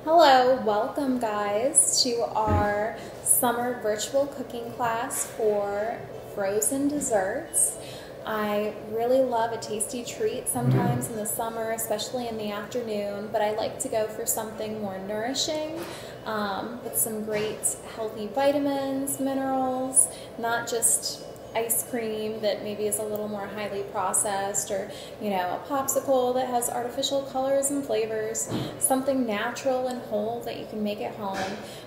Hello, welcome guys to our summer virtual cooking class for frozen desserts. I really love a tasty treat sometimes in the summer, especially in the afternoon, but I like to go for something more nourishing with some great healthy vitamins, minerals, not just ice cream that maybe is a little more highly processed, or a popsicle that has artificial colors and flavors. Something natural and whole that you can make at home.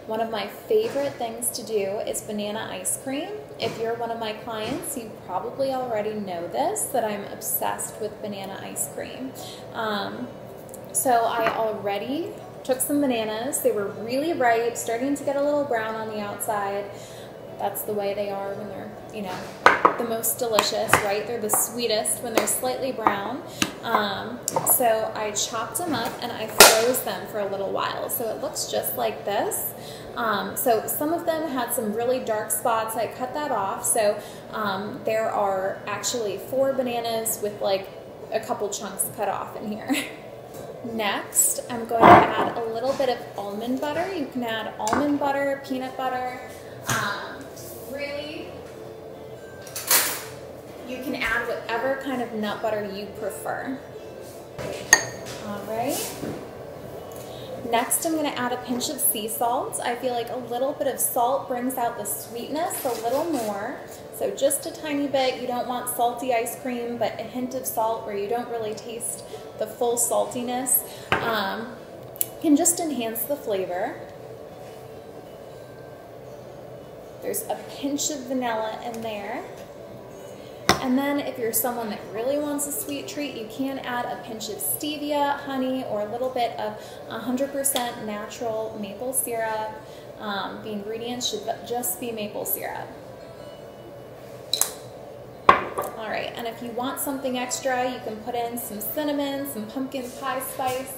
One of my favorite things to do is banana ice cream. If you're one of my clients, you probably already know this, that I'm obsessed with banana ice cream. So I already took some bananas. They were really ripe, starting to get a little brown on the outside. That's the way they are when they're, the most delicious, right? They're the sweetest when they're slightly brown. So I chopped them up and I froze them for a little while. So it looks just like this. So some of them had some really dark spots. I cut that off. So there are actually 4 bananas with like a couple chunks cut off in here. Next, I'm going to add a little bit of almond butter. You can add almond butter, peanut butter. Really, you can add whatever kind of nut butter you prefer. All right. Next, I'm going to add a pinch of sea salt. I feel like a little bit of salt brings out the sweetness a little more. So just a tiny bit. You don't want salty ice cream, but a hint of salt where you don't really taste the full saltiness can just enhance the flavor. There's a pinch of vanilla in there. And then if you're someone that really wants a sweet treat, you can add a pinch of stevia, honey, or a little bit of 100% natural maple syrup. The ingredients should just be maple syrup. All right, and if you want something extra, you can put in some cinnamon, some pumpkin pie spice,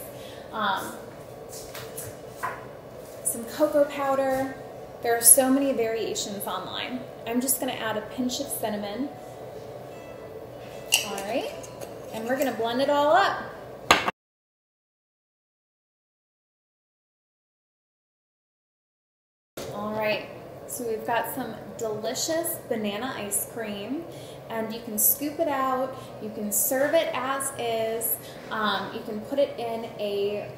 some cocoa powder. There are so many variations online. I'm just going to add a pinch of cinnamon. All right, and we're going to blend it all up. All right, so we've got some delicious banana ice cream, and you can scoop it out, you can serve it as is, you can put it in a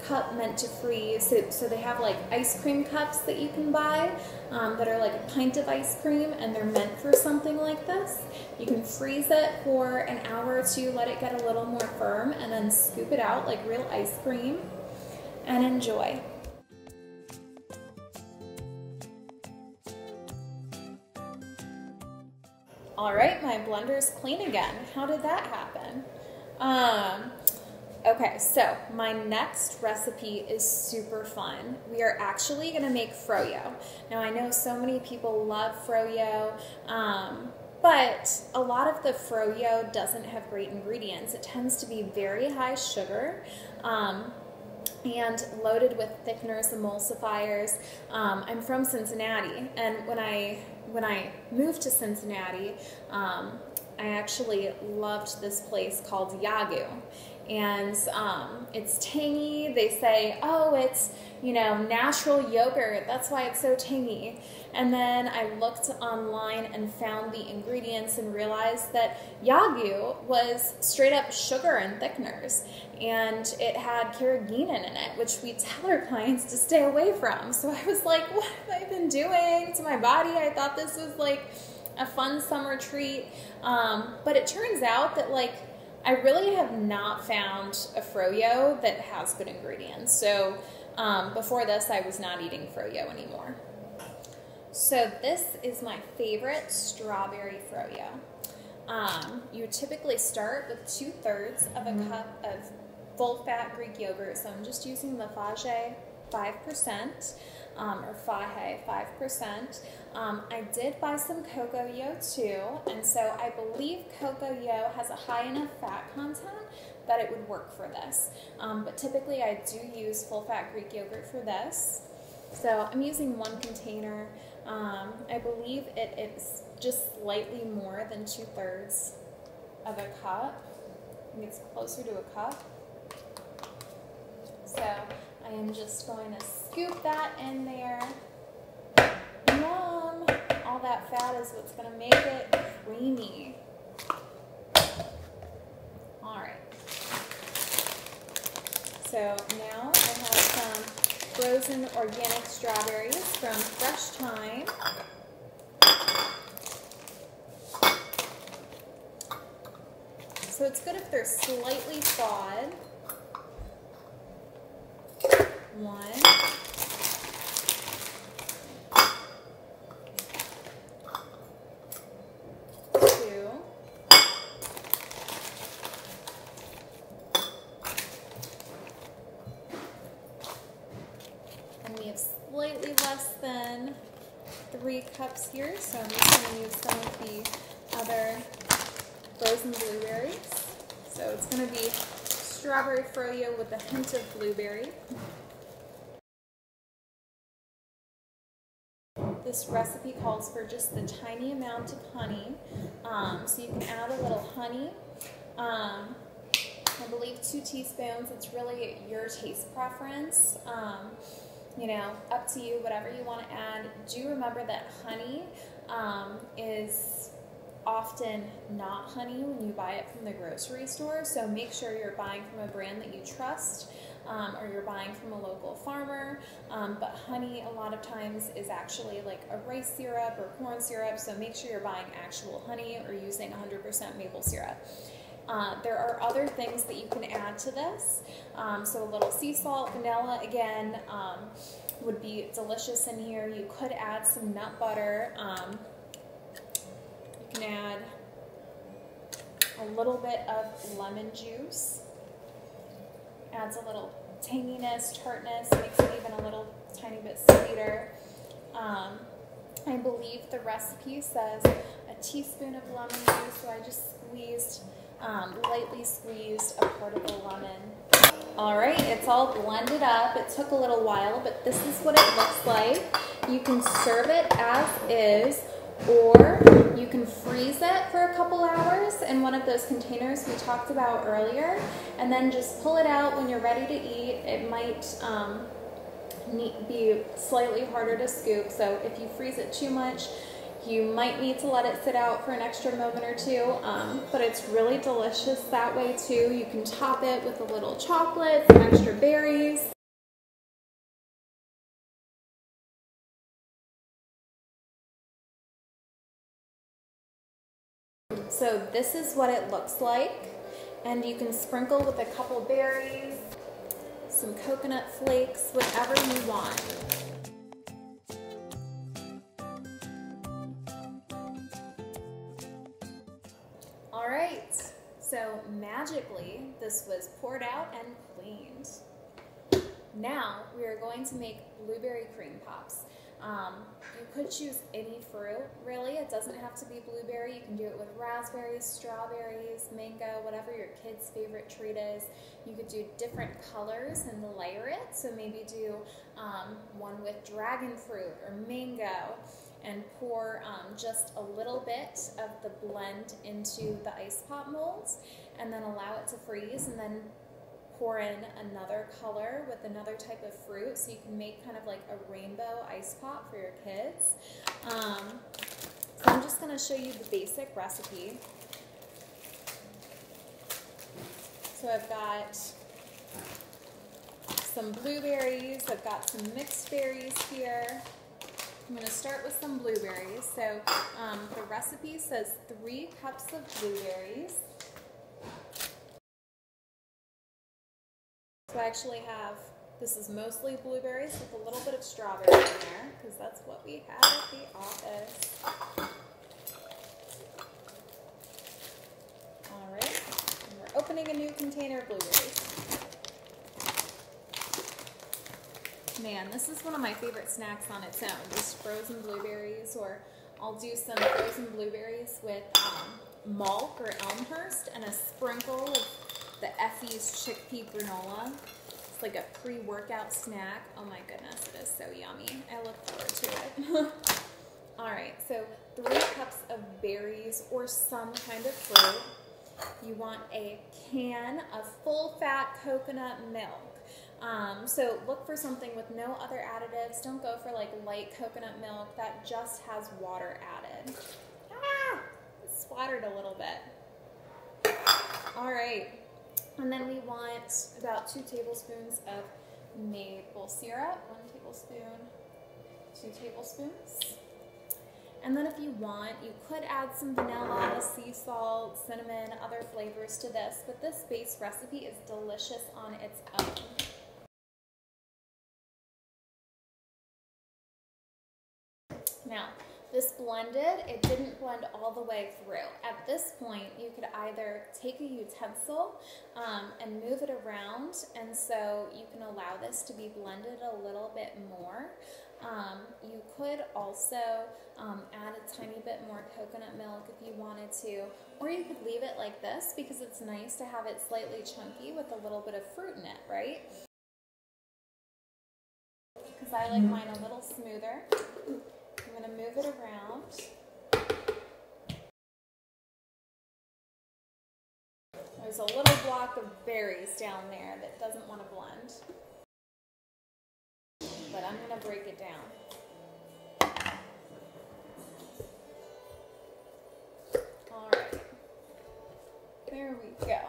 cup meant to freeze. So they have like ice cream cups that you can buy that are like a pint of ice cream, and they're meant for something like this. You can freeze it for an hour or two, let it get a little more firm, and then scoop it out like real ice cream and enjoy. All right, my blender's clean again. How did that happen? Okay, so my next recipe is super fun. We are actually gonna make Froyo. Now I know so many people love Froyo, but a lot of the Froyo doesn't have great ingredients. It tends to be very high sugar, and loaded with thickeners, emulsifiers. I'm from Cincinnati, and when I moved to Cincinnati, I actually loved this place called Yagu. And it's tangy. They say, oh, it's, natural yogurt. That's why it's so tangy. And then I looked online and found the ingredients and realized that Yagu was straight up sugar and thickeners. And it had carrageenan in it, which we tell our clients to stay away from. So I was like, what have I been doing to my body? I thought this was like a fun summer treat. But it turns out that I really have not found a Froyo that has good ingredients. So before this, I was not eating Froyo anymore. So this is my favorite strawberry Froyo. You typically start with 2/3 of a cup of full-fat Greek yogurt. So I'm just using the Fage 5%, or Fahe 5%. I did buy some Cocoa too, and so I believe Cocoa has a high enough fat content that it would work for this. But typically I do use full-fat Greek yogurt for this. So I'm using 1 container. I believe it is just slightly more than 2/3 of a cup. I think it's closer to a cup. So I am just going to scoop that in there. Yum! All that fat is what's going to make it creamy. All right. So now I have some frozen organic strawberries from Clem&Thyme. So it's good if they're slightly thawed. 1. 2. And we have slightly less than 3 cups here, so I'm just going to use some of the other frozen blueberries. So it's going to be strawberry froyo with a hint of blueberry. This recipe calls for just the tiny amount of honey, so you can add a little honey. I believe 2 teaspoons. It's really your taste preference. You know, up to you, whatever you want to add. Do remember that honey is often not honey when you buy it from the grocery store, so make sure you're buying from a brand that you trust, or you're buying from a local farmer. But honey a lot of times is actually like a rice syrup or corn syrup, so make sure you're buying actual honey or using 100% maple syrup. There are other things that you can add to this, so a little sea salt, vanilla again would be delicious in here. You could add some nut butter. You can add a little bit of lemon juice. Adds a little tanginess, tartness, makes it even a little tiny bit sweeter. I believe the recipe says a teaspoon of lemon juice, so I just squeezed, lightly squeezed a part of the lemon. All right, it's all blended up. It took a little while, but this is what it looks like. You can serve it as is, or you can freeze it for a couple hours in one of those containers we talked about earlier, and then just pull it out when you're ready to eat. It might be slightly harder to scoop, so if you freeze it too much, you might need to let it sit out for an extra moment or two, but it's really delicious that way too. You can top it with a little chocolate, some extra berries. So this is what it looks like, and you can sprinkle with a couple berries, some coconut flakes, whatever you want. All right, so magically this was poured out and cleaned. Now we are going to make blueberry cream pops. You could choose any fruit, really. It doesn't have to be blueberry. You can do it with raspberries, strawberries, mango, whatever your kid's favorite treat is. You could do different colors and layer it. So maybe do one with dragon fruit or mango, and pour just a little bit of the blend into the ice pop molds, and then allow it to freeze, and then pour in another color with another type of fruit, so you can make kind of like a rainbow ice pop for your kids. So I'm just going to show you the basic recipe. So I've got some blueberries, I've got some mixed berries here. I'm going to start with some blueberries. So the recipe says 3 cups of blueberries. So I actually have, this is mostly blueberries with a little bit of strawberry in there, because that's what we have at the office. All right, and we're opening a new container of blueberries. Man, this is one of my favorite snacks on its own, just frozen blueberries, or I'll do some frozen blueberries with Malk or Elmhurst and a sprinkle of the Effie's chickpea granola. It's like a pre-workout snack. Oh my goodness, it is so yummy. I look forward to it. All right, so 3 cups of berries or some kind of fruit. You want a can of full-fat coconut milk. So look for something with no other additives. Don't go for like light coconut milk that just has water added. Ah, it splattered a little bit. All right, and then we want about 2 tablespoons of maple syrup. 1 tablespoon, 2 tablespoons. And then if you want, you could add some vanilla, sea salt, cinnamon, other flavors to this, but this base recipe is delicious on its own. Now, this blended, it didn't blend all the way through. At this point, you could either take a utensil and move it around, and so you can allow this to be blended a little bit more. You could also add a tiny bit more coconut milk if you wanted to, or you could leave it like this because it's nice to have it slightly chunky with a little bit of fruit in it, right? Because I like mine a little smoother. I'm going to move it around. There's a little block of berries down there that doesn't want to blend, but I'm going to break it down. All right, there we go.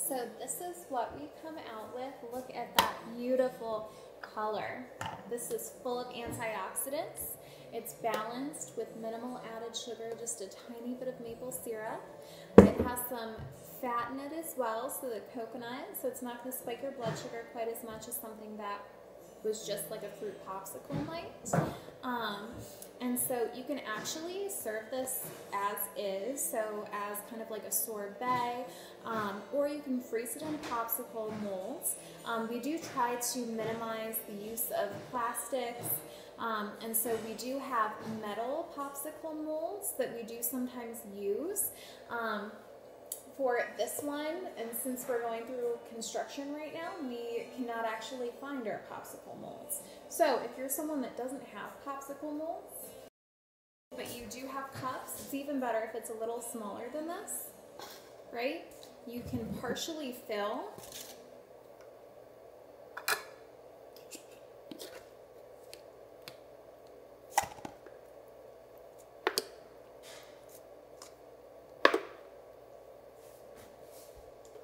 So this is what we come out with. Look at that beautiful color. This is full of antioxidants. It's balanced with minimal added sugar, just a tiny bit of maple syrup. It has some fat in it as well, so the coconut, so it's not going to spike your blood sugar quite as much as something that was just like a fruit popsicle might. And so you can actually serve this as is, so as kind of like a sorbet, or you can freeze it in popsicle molds. We do try to minimize the use of plastics, and so we do have metal popsicle molds that we do sometimes use. For this one, and since we're going through construction right now, we cannot actually find our popsicle molds. So if you're someone that doesn't have popsicle molds, but you do have cups, it's even better if it's a little smaller than this, right? You can partially fill.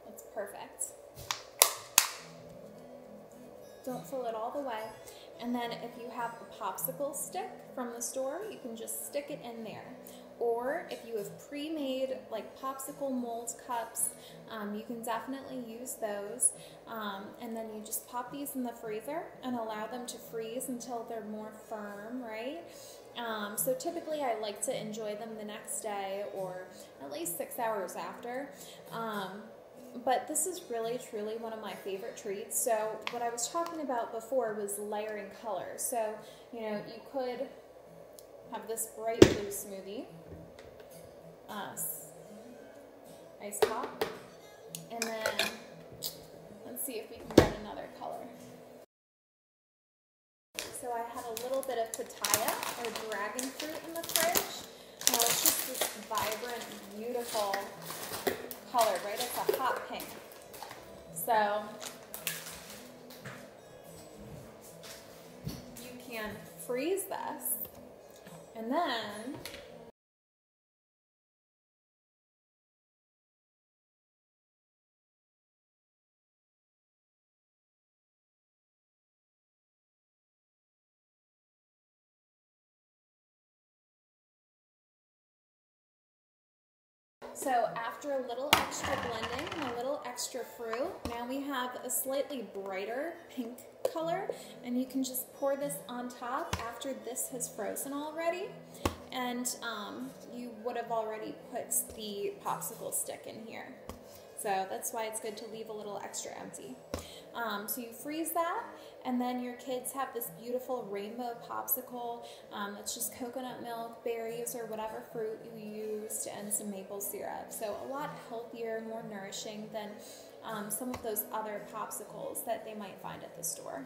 It's perfect. Don't fill it all the way. And then if you have a popsicle stick from the store, you can just stick it in there. Or if you have pre-made like popsicle mold cups, you can definitely use those. And then you just pop these in the freezer and allow them to freeze until they're more firm, right? So typically I like to enjoy them the next day or at least 6 hours after. But this is really, truly one of my favorite treats. So what I was talking about before was layering color. So, you know, you could have this bright blue smoothie, ice pop, and then let's see if we can get another color. So I had a little bit of pitaya or dragon fruit in the fridge. Now it's just this vibrant, beautiful color, right? It's a hot pink. So you can freeze this and then so after a little extra blending and a little extra fruit, now we have a slightly brighter pink color, and you can just pour this on top after this has frozen already, and you would have already put the popsicle stick in here. So that's why it's good to leave a little extra empty. So you freeze that, and then your kids have this beautiful rainbow popsicle that's just coconut milk, berries, or whatever fruit you used, and some maple syrup. So a lot healthier, more nourishing than some of those other popsicles that they might find at the store.